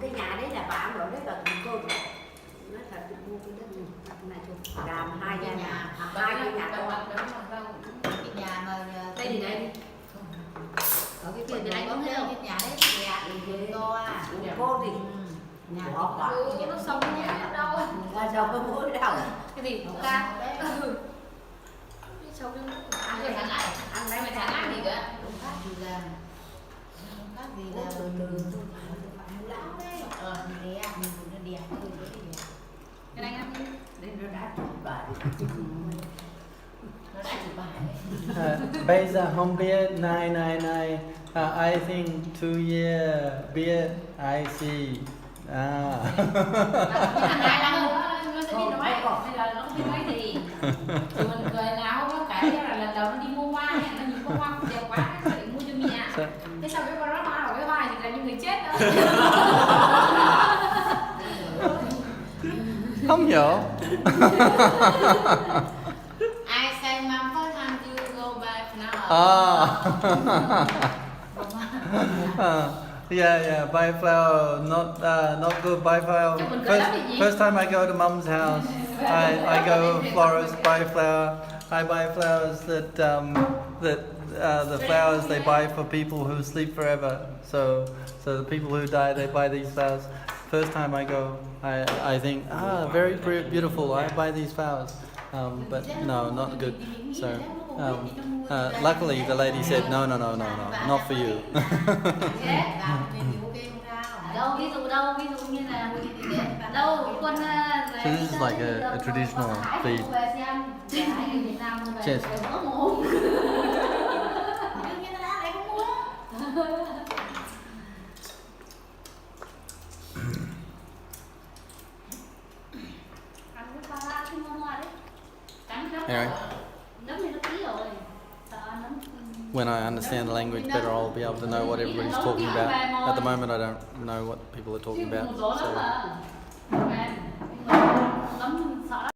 cái nhà đấy là bà rồi đấy là cô rồi. Nói thật là mua cái đất này cho làm hai cái nhà to. Cái nhà mà Đây thì đây. Ở cái kia này có thấy không? Cái nhà đấy đẹp to à. Cô thì Nhà nó sống nhà đâu. là đâu có mũi đâu. Cái gì? Ca. Sống cái ăn cái thằng này. Ăn đây mà thằng ăn gì kìa. Gì là gì là từ lão đấy. Đẹp, nó đẹp. Cái này ăn đi. Đây nó đã chụp bài. Nó đã chụp bài. Bây giờ không biết 999. I think 2 year biết I see. Thằng này là nó sẽ biết nói. Hay là nó không biết nói gì. Thì mình cười nào nó kể cho là lần đầu nó đi mua hoa. Nó nhìn có hoa đẹp quá. Nó định mua cho mẹ. Thế sau cái con nó hoa cái hoa thì là như người chết đó. Không hiểu. I say mom first time you go back now. Yeah, buy flower, not good. Buy flower. First time I go to Mum's house, I go florist, buy flower. I buy flowers that the flowers they buy for people who sleep forever. So the people who die, they buy these flowers. First time I go, I think very beautiful. I buy these flowers, but no, not good. So luckily the lady said no, not for you. Đâu ví dụ như là đâu con So this is like a traditional feed. Cheers. Anyway, when I understand the language better, I'll be able to know what everybody's talking about. At the moment, I don't know what people are talking about. So.